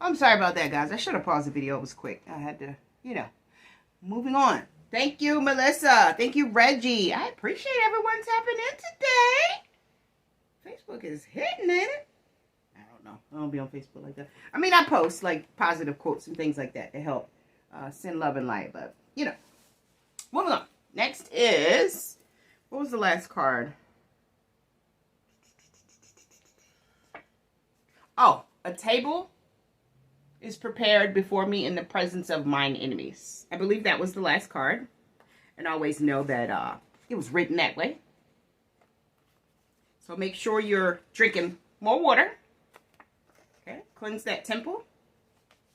I'm sorry about that, guys. I should have paused the video. It was quick. I had to, moving on. Thank you, Melissa. Thank you, Reggie. I appreciate everyone tapping in today. Facebook is hitting, ain't it? I don't know. I don't be on Facebook like that. I mean, I post like positive quotes and things like that to help send love and light. But, moving on. Next is, what was the last card? Oh, a table is prepared before me in the presence of mine enemies. I believe that was the last card. And always know that it was written that way. So make sure you're drinking more water. Okay, cleanse that temple.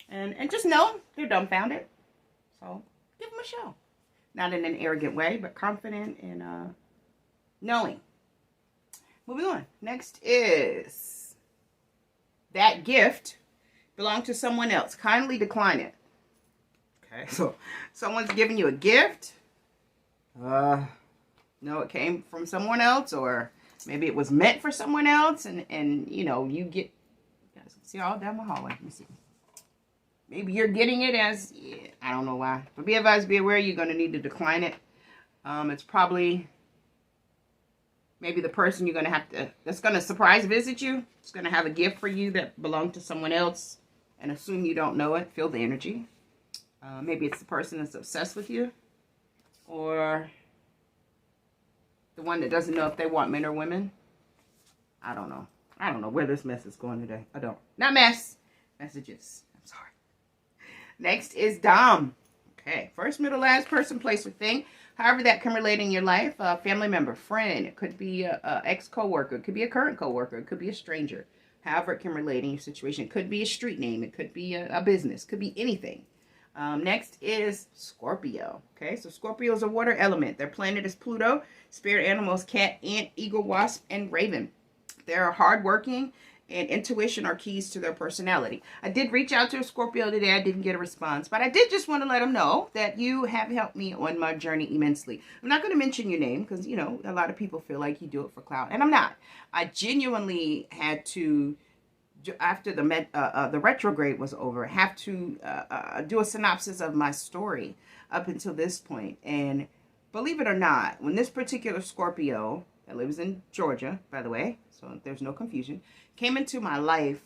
And just know they're dumbfounded. So give them a show. Not in an arrogant way, but confident and knowing. Moving on. Next is that gift belonged to someone else. Kindly decline it. Okay, so someone's giving you a gift. No, it came from someone else, or maybe it was meant for someone else, and you get, you guys can see all down the hallway. Let me see. Maybe you're getting it as, I don't know why. But be advised, be aware, you're going to need to decline it. It's probably maybe the person you're going to have to, that's going to surprise visit you. It's going to have a gift for you that belonged to someone else and assume you don't know it. Feel the energy. Maybe it's the person that's obsessed with you. Or the one that doesn't know if they want men or women. I don't know. I don't know where this mess is going today. I don't. Not mess. Messages. I'm sorry. Next is Dom. Okay. First, middle, last, person, place, or thing. However that can relate in your life. A family member, friend. It could be an ex-co-worker. It could be a current co-worker. It could be a stranger. However it can relate in your situation. It could be a street name. It could be a business. It could be anything. Next is Scorpio. Okay, so Scorpio is a water element. Their planet is Pluto. Spirit animals, cat, ant, eagle, wasp, and raven. They're hardworking, and intuition are keys to their personality. I did reach out to a Scorpio today. I didn't get a response, but I did just want to let them know that you have helped me on my journey immensely. I'm not going to mention your name because, a lot of people feel like you do it for clout, and I'm not. I genuinely had to, after the retrograde was over, have to do a synopsis of my story up until this point. And believe it or not, when this particular Scorpio, that lives in Georgia, by the way, so there's no confusion, came into my life,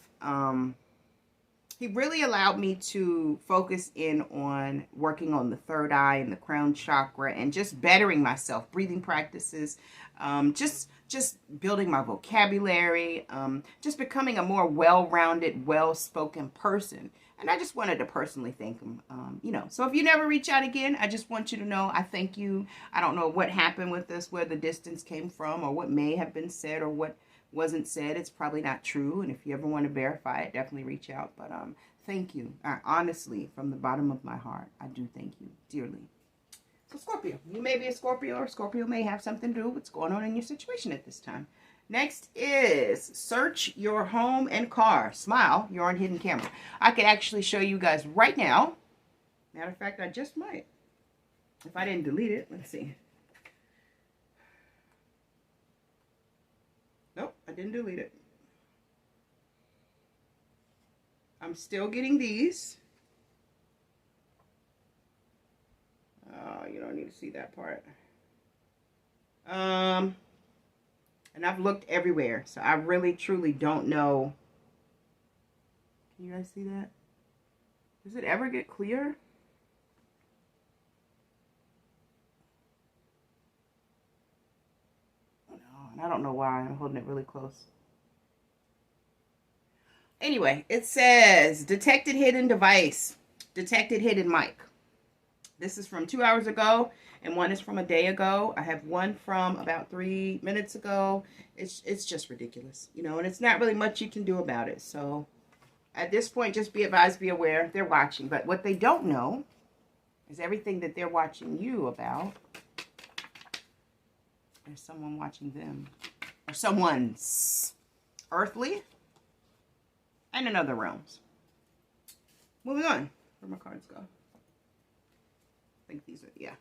he really allowed me to focus in on working on the third eye and the crown chakra and just bettering myself, breathing practices, just building my vocabulary, just becoming a more well-rounded, well-spoken person. And I just wanted to personally thank him, So if you never reach out again, I just want you to know I thank you. I don't know what happened with this, where the distance came from, or what may have been said, or what wasn't said. It's probably not true. And if you ever want to verify it, definitely reach out. But thank you. Honestly, from the bottom of my heart, I do thank you dearly. So Scorpio, you may be a Scorpio, or Scorpio may have something to do with what's going on in your situation at this time. Next is search your home and car. Smile, you're on hidden camera. I could actually show you guys right now. Matter of fact, I just might. If I didn't delete it, let's see. Nope, I didn't delete it. I'm still getting these. Oh, you don't need to see that part. And I've looked everywhere, so I really, truly don't know. Can you guys see that? Does it ever get clear? No, and I don't know why. I'm holding it really close. Anyway, it says, detected hidden device, detected hidden mic. This is from 2 hours ago, and one is from a day ago. I have one from about 3 minutes ago. It's just ridiculous, and it's not really much you can do about it. So at this point, just be advised, be aware, they're watching. But what they don't know is everything that they're watching you about. There's someone watching them, or someone's earthly and in other realms. Moving on. Where'd my cards go? I think these are, yeah.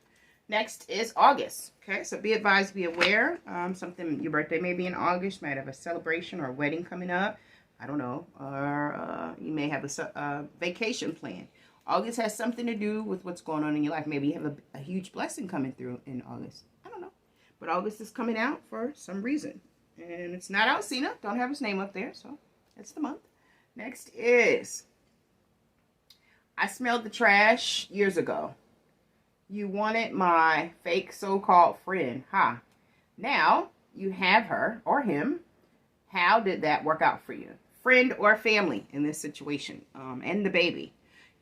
Next is August. Okay, so be advised, be aware. Something, your birthday may be in August. You might have a celebration or a wedding coming up. I don't know. Or you may have a vacation plan. August has something to do with what's going on in your life. Maybe you have a huge blessing coming through in August. I don't know. But August is coming out for some reason. And it's not Alcina. Don't have his name up there. So that's the month. Next is, I smelled the trash years ago. You wanted my fake so-called friend. Ha. Now you have her or him. How did that work out for you? Friend or family in this situation. And the baby.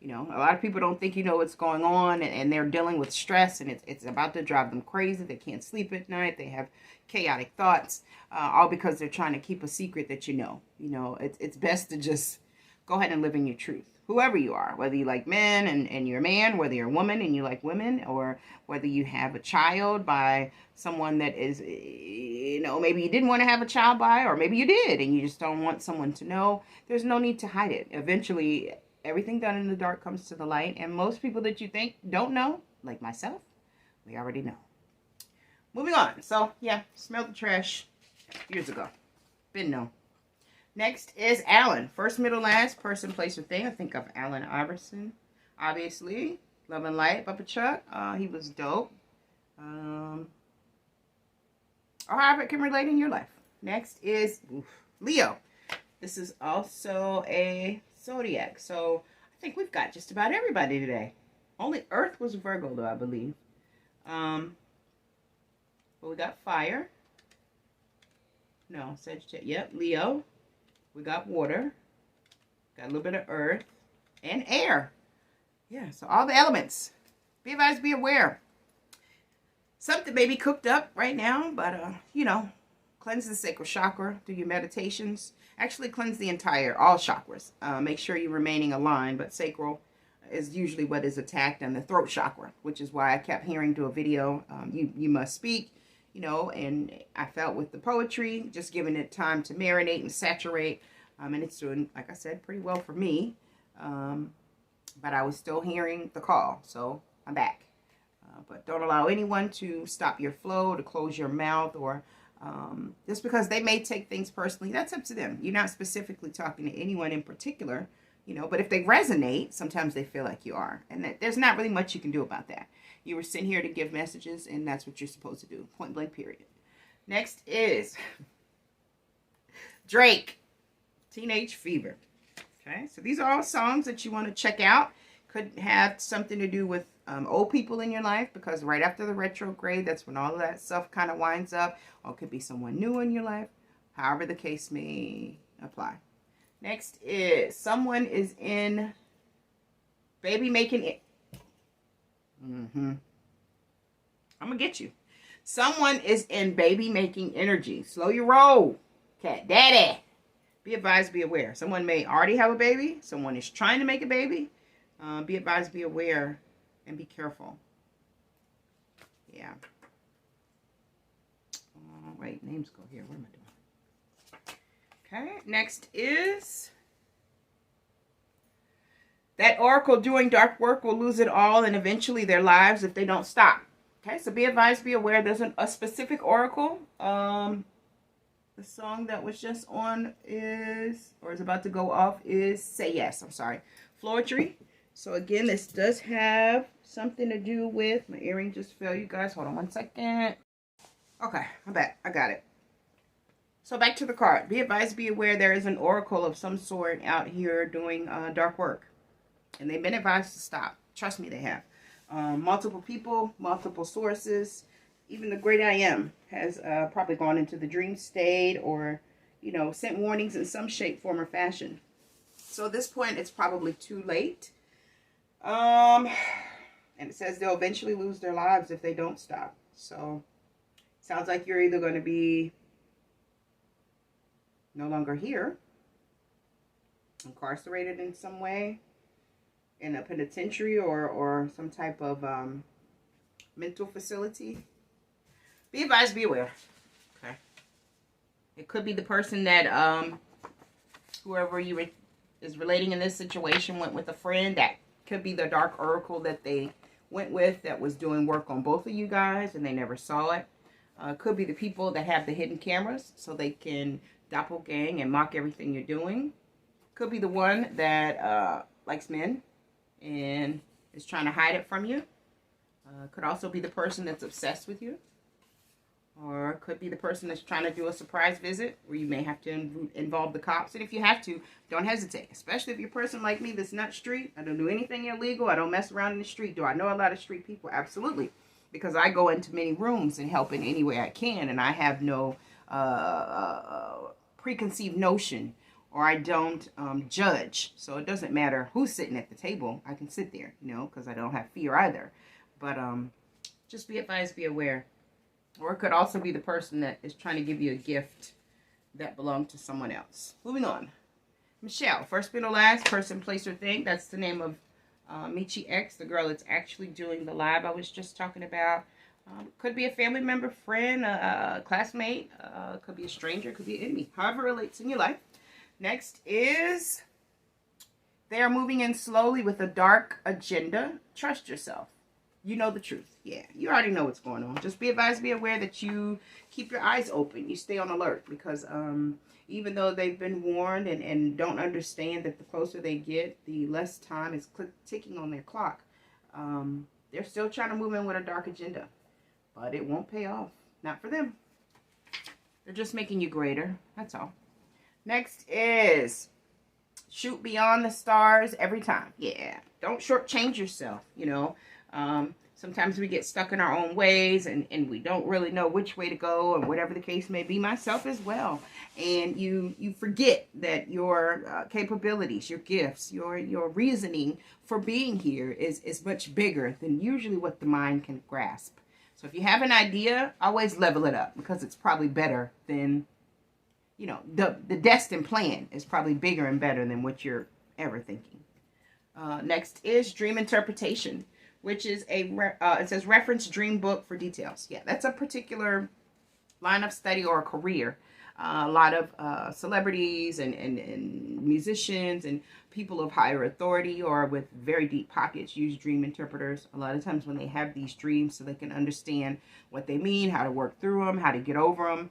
You know, a lot of people don't think you know what's going on, and they're dealing with stress, and it's about to drive them crazy. They can't sleep at night. They have chaotic thoughts, all because they're trying to keep a secret that you know. You know, it's best to just go ahead and live in your truth. Whoever you are, whether you like men and you're a man, whether you're a woman and you like women, or whether you have a child by someone that is, you know, maybe you didn't want to have a child by, or maybe you did and you just don't want someone to know. There's no need to hide it. Eventually, everything done in the dark comes to the light, and most people that you think don't know, like myself, we already know. Moving on. So, yeah, smelled the trash years ago. Been known. Next is Alan. First, middle, last, person, place, or thing. I think of Alan Iverson, obviously. Love and Light, Papa Chuck. He was dope. Or however it can relate in your life. Next is Leo. This is also a zodiac. So, I think we've got just about everybody today. Only Earth was Virgo, though, I believe. But we got fire. No, Sagittarius. Yep, Leo. We got water, got a little bit of earth, and air. Yeah, so all the elements. Be advised, be aware. Something may be cooked up right now, but, you know, cleanse the sacral chakra, do your meditations. Actually, cleanse the all chakras. Make sure you're remaining aligned, but sacral is usually what is attacked, and the throat chakra, which is why I kept hearing do a video, you must speak. You know, and I felt with the poetry, just giving it time to marinate and saturate. And it's doing, like I said, pretty well for me. But I was still hearing the call, so I'm back. But don't allow anyone to stop your flow, to close your mouth, or just because they may take things personally. That's up to them. You're not specifically talking to anyone in particular, you know. But if they resonate, sometimes they feel like you are. And there's not really much you can do about that. You were sent here to give messages, and that's what you're supposed to do. Point blank, period. Next is Drake, Teenage Fever. Okay, so these are all songs that you want to check out. Could have something to do with old people in your life, because right after the retrograde, that's when all of that stuff kind of winds up. Or it could be someone new in your life. However the case may apply. Next is someone is in baby making it. I'm gonna get you. Someone is in baby making energy. Slow your roll, cat daddy. Be advised, be aware. Someone may already have a baby. Someone is trying to make a baby. Be advised, be aware, and be careful. Yeah. Wait, names go here. What am I doing? Okay, next is that oracle doing dark work will lose it all and eventually their lives if they don't stop. Okay, so be advised, be aware. There's a specific oracle. The song that was just on is about to go off is Say Yes. I'm sorry. Floetry. So again, this does have something to do with, my earring just fell, you guys. Hold on one second. Okay, I'm back. I got it. So back to the card. Be advised, be aware. There is an oracle of some sort out here doing dark work. And they've been advised to stop. Trust me, they have. Multiple people, multiple sources. Even the great I am has probably gone into the dream state, or, you know, sent warnings in some shape, form, or fashion. So at this point, it's probably too late. And it says they'll eventually lose their lives if they don't stop. So sounds like you're either going to be no longer here, incarcerated in some way, in a penitentiary or some type of mental facility. Be advised, be aware. Okay. It could be the person that whoever is relating in this situation went with a friend. That could be the dark oracle that they went with that was doing work on both of you guys and they never saw it. Could be the people that have the hidden cameras so they can doppelgang and mock everything you're doing. Could be the one that likes men and is trying to hide it from you. Could also be the person that's obsessed with you. Or it could be the person that's trying to do a surprise visit where you may have to involve the cops. And if you have to, don't hesitate. Especially if you're a person like me that's not street. I don't do anything illegal. I don't mess around in the street. Do I know a lot of street people? Absolutely. Because I go into many rooms and help in any way I can. And I have no preconceived notion. Or I don't judge. So it doesn't matter who's sitting at the table. I can sit there, you know, because I don't have fear either. But just be advised, be aware. Or it could also be the person that is trying to give you a gift that belonged to someone else. Moving on. Michelle, first, middle, last, person, place, or thing. That's the name of Michi X, the girl that's actually doing the live I was just talking about. Could be a family member, friend, a classmate. Could be a stranger, could be an enemy. However it relates in your life. Next is, they are moving in slowly with a dark agenda. Trust yourself. You know the truth. Yeah, you already know what's going on. Just be advised, be aware that you keep your eyes open. You stay on alert because even though they've been warned and don't understand that the closer they get, the less time is ticking on their clock, they're still trying to move in with a dark agenda. But it won't pay off. Not for them. They're just making you greater. That's all. Next is shoot beyond the stars every time. Yeah, don't shortchange yourself, you know. Sometimes we get stuck in our own ways and we don't really know which way to go and whatever the case may be, myself as well. And you forget that your capabilities, your gifts, your reasoning for being here is much bigger than usually what the mind can grasp. So if you have an idea, always level it up because it's probably better than, you know, the destined plan is probably bigger and better than what you're ever thinking. Next is dream interpretation, which is it says reference dream book for details. Yeah, that's a particular line of study or a career. A lot of celebrities and musicians and people of higher authority or with very deep pockets use dream interpreters a lot of times when they have these dreams so they can understand what they mean, how to work through them, how to get over them.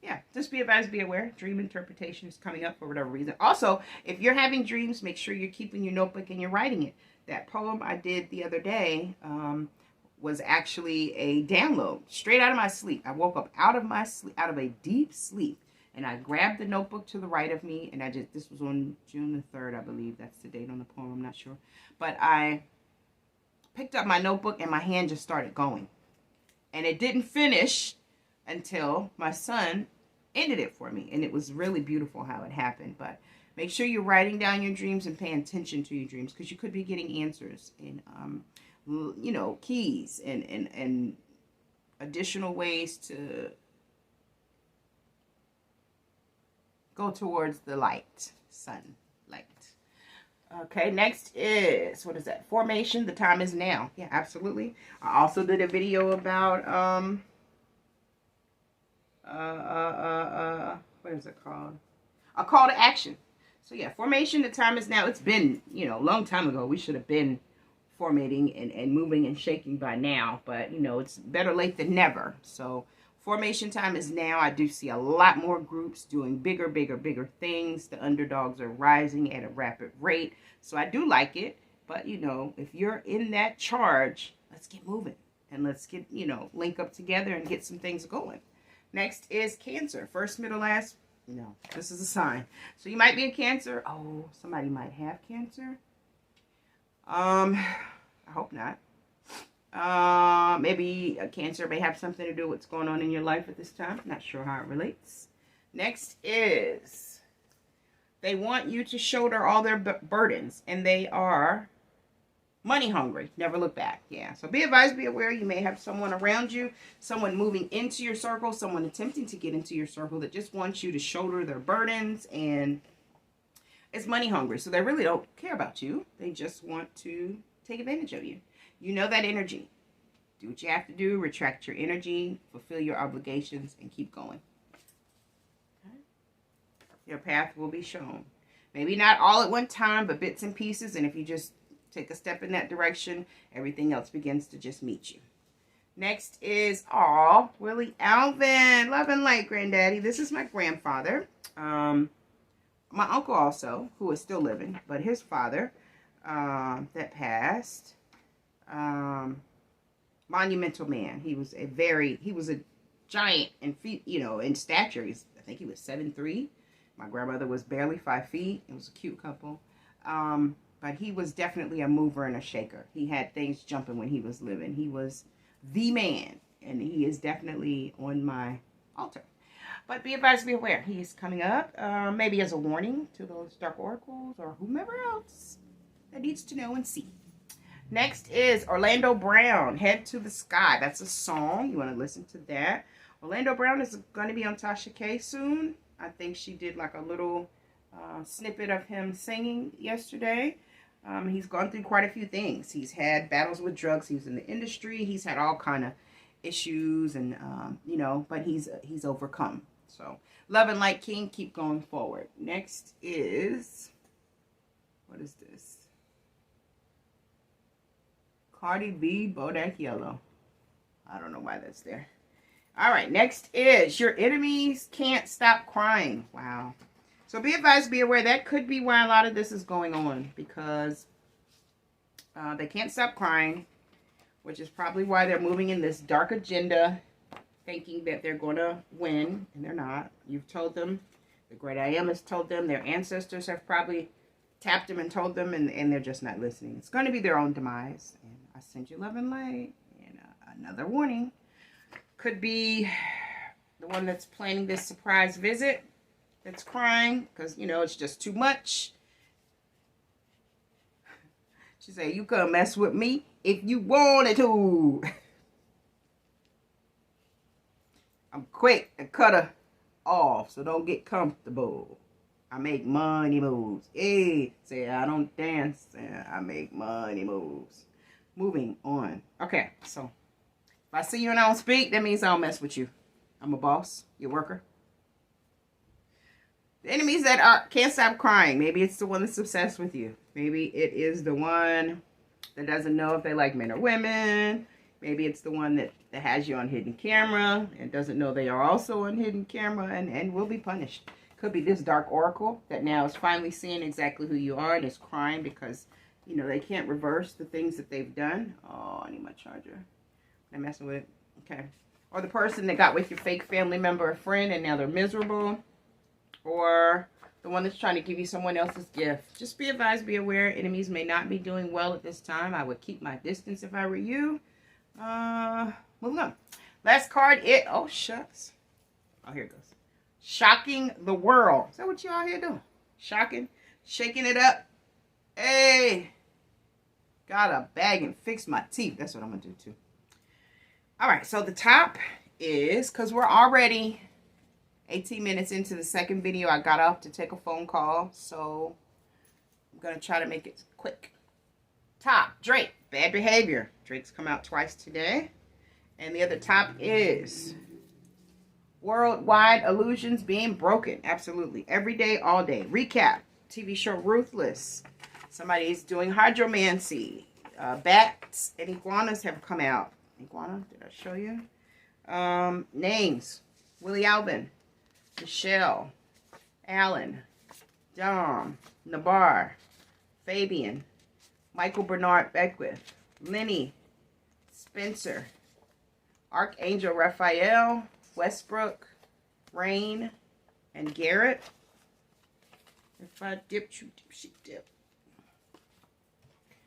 Yeah, just be advised, be aware. Dream interpretation is coming up for whatever reason. Also, if you're having dreams, make sure you're keeping your notebook and you're writing it. That poem I did the other day was actually a download straight out of my sleep. I woke up out of my sleep, out of a deep sleep, and I grabbed the notebook to the right of me, and this was on June the 3rd, I believe. That's the date on the poem, I'm not sure. But I picked up my notebook, and my hand just started going. And it didn't finish until my son ended it for me. And it was really beautiful how it happened. But make sure you're writing down your dreams and paying attention to your dreams because you could be getting answers and, you know, keys and additional ways to go towards the light, sunlight. Okay, next is, what is that? Formation, the time is now. Yeah, absolutely. I also did a video about, what is it called? A call to action. So yeah, formation, the time is now. It's been, you know, a long time ago. We should have been formatting and moving and shaking by now. But, you know, it's better late than never. So formation time is now. I do see a lot more groups doing bigger things. The underdogs are rising at a rapid rate. So I do like it. But, you know, if you're in that charge, let's get moving. And let's get, you know, link up together and get some things going. Next is Cancer. First, middle, last. No, this is a sign. So you might be in Cancer. Oh, somebody might have Cancer. I hope not. Maybe a Cancer may have something to do with what's going on in your life at this time. Not sure how it relates. Next is, they want you to shoulder all their burdens, and they are money hungry. Never look back. Yeah. So be advised, be aware. You may have someone around you, someone moving into your circle, someone attempting to get into your circle that just wants you to shoulder their burdens and is money hungry. So they really don't care about you. They just want to take advantage of you. You know that energy. Do what you have to do. Retract your energy. Fulfill your obligations and keep going. Okay. Your path will be shown. Maybe not all at one time, but bits and pieces. And if you just take a step in that direction, everything else begins to just meet you. Next is, Willie Alvin. Love and light, Granddaddy. This is my grandfather. My uncle also, who is still living, but his father that passed. Monumental man. He was a giant in feet, in stature. I think he was 7'3". My grandmother was barely 5 feet. It was a cute couple. But he was definitely a mover and a shaker. He had things jumping when he was living. He was the man, and he is definitely on my altar. But be advised, be aware. He is coming up, maybe as a warning to those dark oracles or whomever else that needs to know and see. Next is Orlando Brown, Head to the Sky. That's a song. You want to listen to that. Orlando Brown is going to be on Tasha K soon. I think she did like a little snippet of him singing yesterday. He's gone through quite a few things. He's had battles with drugs. He was in the industry. He's had all kind of issues, and but he's overcome. So, Love and Light King, keep going forward. Next is, what is this? Cardi B, Bodak Yellow. I don't know why that's there. All right, next is Your Enemies Can't Stop Crying. Wow. So be advised, be aware, that could be why a lot of this is going on, because they can't stop crying, which is probably why they're moving in this dark agenda, thinking that they're going to win, and they're not. You've told them. The Great I Am has told them. Their ancestors have probably tapped them and told them, and they're just not listening. It's going to be their own demise. And I send you love and light. And another warning could be the one that's planning this surprise visit that's crying because, it's just too much. She said, you could mess with me if you wanted to. I'm quick to cut her off, so don't get comfortable. I make money moves. Hey, say I don't dance. I make money moves. Moving on. Okay, so if I see you and I don't speak, that means I don't mess with you. I'm a boss. You're a worker. The enemies that can't stop crying. Maybe it's the one that's obsessed with you. Maybe it is the one that doesn't know if they like men or women. Maybe it's the one that has you on hidden camera and doesn't know they are also on hidden camera and will be punished. Could be this dark oracle that now is finally seeing exactly who you are and is crying because, they can't reverse the things that they've done. Oh, I need my charger. I'm messing with it. Okay. Or the person that got with your fake family member or friend and now they're miserable. Or the one that's trying to give you someone else's gift. Just be advised, be aware. Enemies may not be doing well at this time. I would keep my distance if I were you. Moving on. Last card, oh, shucks. Oh, here it goes. Shocking the world. Is that what you all here doing? Shocking? Shaking it up? Hey. Got a bag and fixed my teeth. That's what I'm going to do, too. All right, so the top is, because we're already 18 minutes into the second video, I got off to take a phone call, so I'm going to try to make it quick. Top, Drake, Bad Behavior. Drake's come out twice today. And the other top is Worldwide Illusions Being Broken. Absolutely. Every day, all day. Recap. TV show Ruthless. Somebody's doing hydromancy. Bats and iguanas have come out. Iguana, did I show you? Names. Willie Alvin. Michelle. Alan. Dom. Nabar. Fabian. Michael Bernard Beckwith. Lenny. Spencer. Archangel Raphael. Westbrook. Rain. And Garrett. If I dip, you dip, she dip.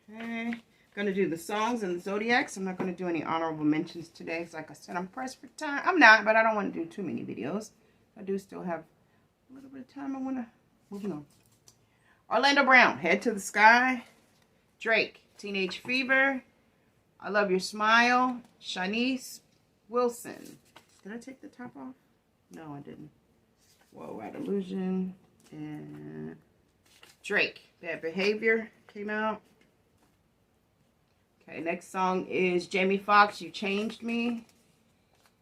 Okay. Going to do the songs and the zodiacs. I'm not going to do any honorable mentions today. Because like I said, I'm pressed for time. I'm not, but I don't want to do too many videos. I do still have a little bit of time. I want to move on. Orlando Brown, Head to the Sky. Drake, Teenage Fever. I Love Your Smile. Shanice Wilson. Did I take the top off? No, I didn't. Worldwide Illusion. And Drake, Bad Behavior came out. Okay, next song is Jamie Foxx, You Changed Me.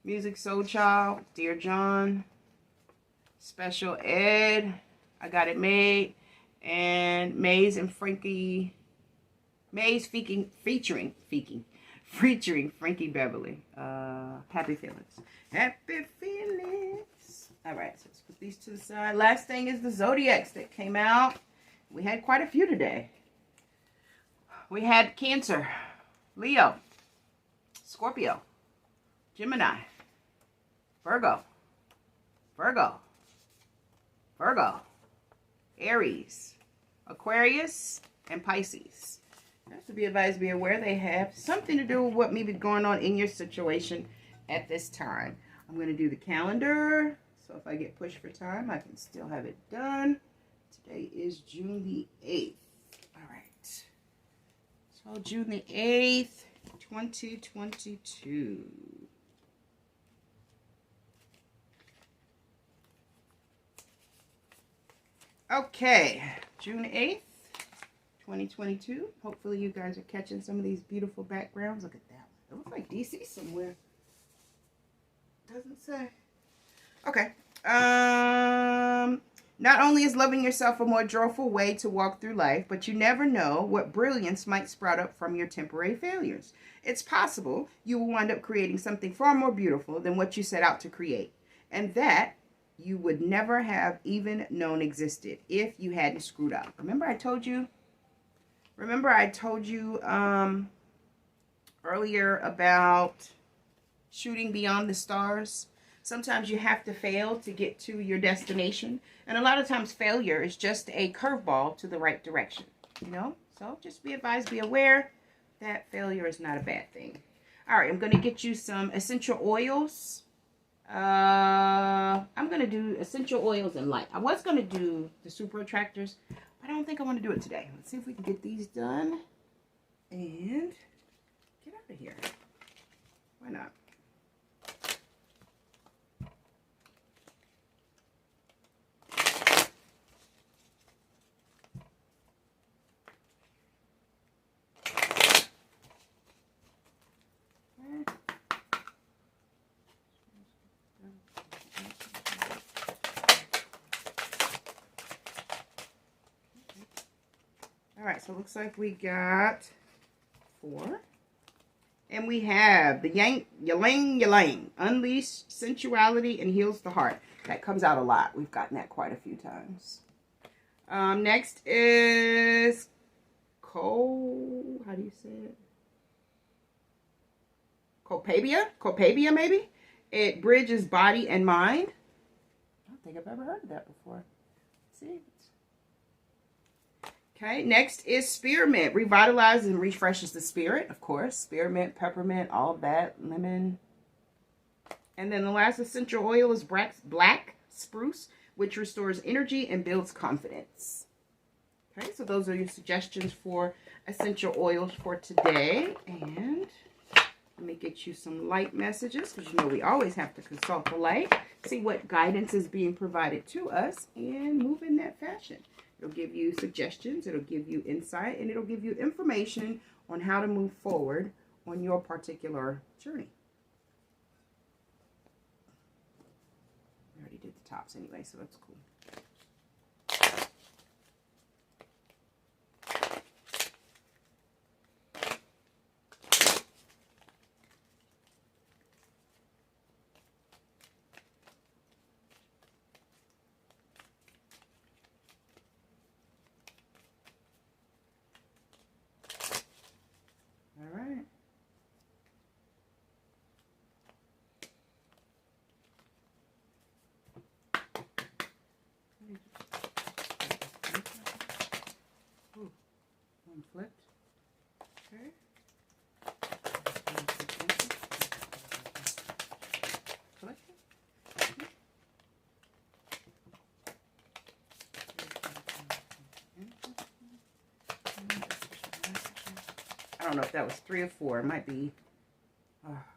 Music Soul Child, Dear John. Special Ed, I Got It Made. And Maze and Frankie. Maze featuring featuring Frankie Beverly. Happy Feelings. Happy Feelings. All right, so let's put these to the side. Last thing is the Zodiacs that came out. We had quite a few today. We had Cancer, Leo, Scorpio, Gemini, Virgo, Aries, Aquarius, and Pisces. That's to be advised, be aware they have something to do with what may be going on in your situation at this time. I'm going to do the calendar, so if I get pushed for time, I can still have it done. Today is June the 8th. All right. So June the 8th, 2022. Okay, June 8th, 2022. Hopefully you guys are catching some of these beautiful backgrounds. Look at that. It looks like DC somewhere. Doesn't say. Okay. Not only is loving yourself a more joyful way to walk through life, but you never know what brilliance might sprout up from your temporary failures. It's possible you will wind up creating something far more beautiful than what you set out to create. And that you would never have even known existed if you hadn't screwed up. Remember I told you earlier about shooting beyond the stars? Sometimes you have to fail to get to your destination. And a lot of times failure is just a curveball to the right direction. You know? So just be advised, be aware that failure is not a bad thing. All right, I'm going to get you some essential oils. I'm going to do essential oils and light. I was going to do the super attractors, but I don't think I want to do it today. Let's see if we can get these done and get out of here. Why not? Alright, so it looks like we got 4. And we have the Ylang. Unleash sensuality and heals the heart. That comes out a lot. We've gotten that quite a few times. Next is how do you say it? Copabia maybe? It bridges body and mind. I don't think I've ever heard of that before. Let's see. Okay, next is spearmint. Revitalizes and refreshes the spirit, of course. Spearmint, peppermint, all of that. Lemon. And then the last essential oil is black spruce, which restores energy and builds confidence. Okay, so those are your suggestions for essential oils for today. And let me get you some light messages, because you know we always have to consult the light, see what guidance is being provided to us, and move in that fashion. It'll give you suggestions, it'll give you insight, and it'll give you information on how to move forward on your particular journey. I already did the tops anyway, so that's cool. Flipped. Okay. Collect it. I don't know if that was 3 or 4. It might be.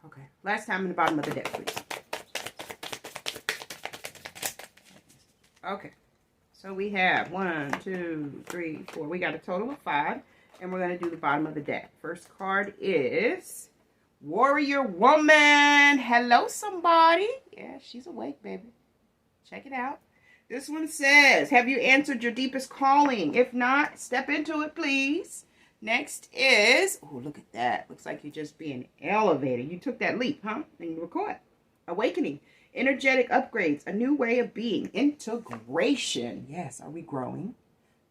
Okay. Last time in the bottom of the deck, please. Okay. So we have 1, 2, 3, 4. We got a total of 5. And we're going to do the bottom of the deck. First card is Warrior Woman. Hello, somebody. Yeah, she's awake, baby. Check it out. This one says, have you answered your deepest calling? If not, step into it, please. Next is, oh, look at that. Looks like you're just being elevated. You took that leap, huh? And you were caught. Awakening. Energetic upgrades. A new way of being. Integration. Yes, are we growing?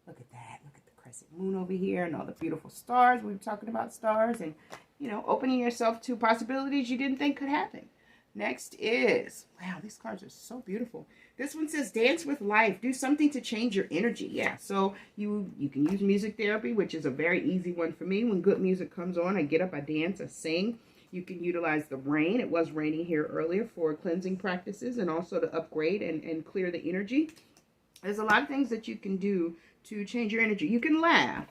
Look at that. Look at the crescent moon over here and all the beautiful stars. We were talking about stars and, you know, opening yourself to possibilities you didn't think could happen. Next is, wow, these cards are so beautiful. This one says dance with life. Do something to change your energy. Yeah, so you can use music therapy, which is a very easy one for me. When good music comes on, I get up, I dance, I sing. You can utilize the rain. It was raining here earlier for cleansing practices and also to upgrade and clear the energy. There's a lot of things that you can do to change your energy. You can laugh,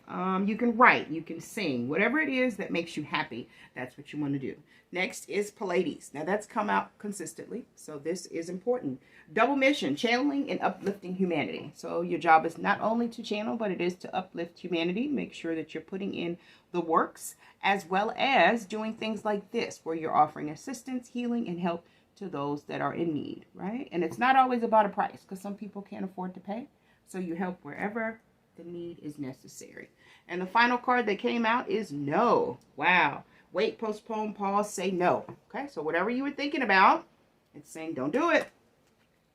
you can write, you can sing, whatever it is that makes you happy, that's what you want to do. Next is Pilates. Now that's come out consistently, so this is important. Double mission, channeling and uplifting humanity. So your job is not only to channel, but it is to uplift humanity. Make sure that you're putting in the works, as well as doing things like this, where you're offering assistance, healing, and help to those that are in need, right? And it's not always about a price, because some people can't afford to pay. So you help wherever the need is necessary. And the final card that came out is no. Wow. Wait, postpone, pause, say no. Okay, so whatever you were thinking about, it's saying don't do it.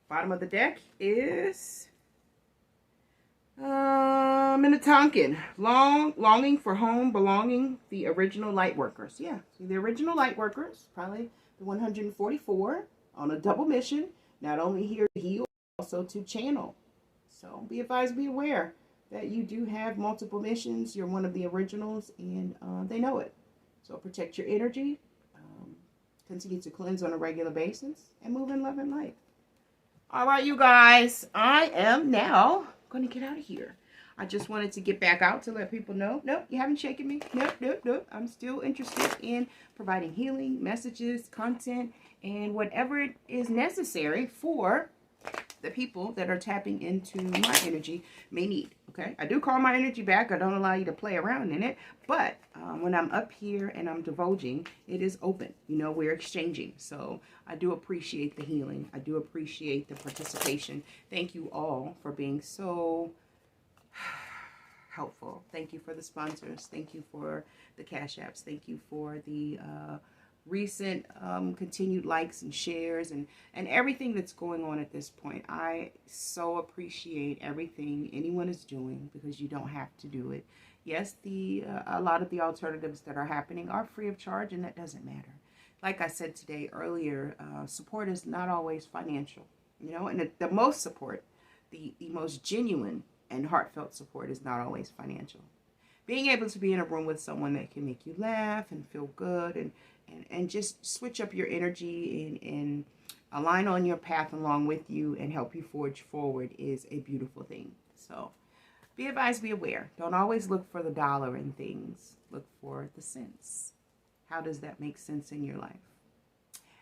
Bottom of the deck is Minnetonkan. Longing for home, belonging, the original light workers. Yeah, so the original light workers, probably the 144 on a double mission, not only here to heal, also to channel. So be advised, be aware that you do have multiple missions. You're one of the originals, and they know it. So protect your energy, continue to cleanse on a regular basis, and move in love and light. All right, you guys, I am now going to get out of here. I just wanted to get back out to let people know, nope, you haven't shaken me. Nope. I'm still interested in providing healing, messages, content, and whatever is necessary for the people that are tapping into my energy may need. Okay, I do call my energy back. I don't allow you to play around in it, but when I'm up here and I'm divulging, it is open. You know, we're exchanging. So I do appreciate the healing. I do appreciate the participation. Thank you all for being so helpful. Thank you for the sponsors. Thank you for the Cash Apps. Thank you for the recent continued likes and shares and everything that's going on at this point. I so appreciate everything anyone is doing, because you don't have to do it. Yes, a lot of the alternatives that are happening are free of charge, and that doesn't matter. Like I said today earlier, support is not always financial, you know, and the most support, the most genuine and heartfelt support is not always financial. Being able to be in a room with someone that can make you laugh and feel good and just switch up your energy and align on your path along with you and help you forge forward is a beautiful thing. So be advised, be aware. Don't always look for the dollar in things. Look for the sense. How does that make sense in your life?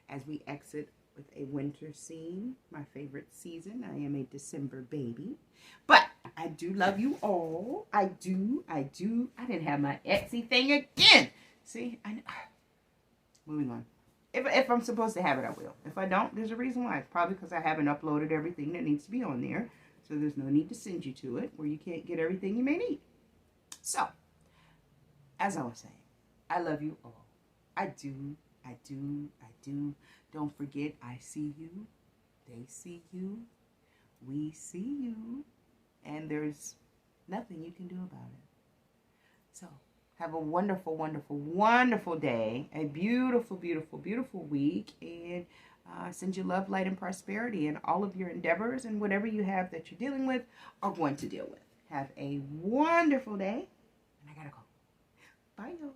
As we exit with a winter scene, my favorite season. I am a December baby. But I do love you all. I do. I didn't have my Etsy thing again. See? Moving on. If I'm supposed to have it, I will. If I don't, there's a reason why. It's probably because I haven't uploaded everything that needs to be on there. So there's no need to send you to it where you can't get everything you may need. So, as I was saying, I love you all. I do. Don't forget, I see you. They see you. We see you. And there's nothing you can do about it. So, have a wonderful, wonderful, wonderful day. A beautiful, beautiful, beautiful week. And send you love, light, and prosperity in all of your endeavors and whatever you have that you're dealing with or going to deal with. Have a wonderful day. And I gotta go. Bye, y'all.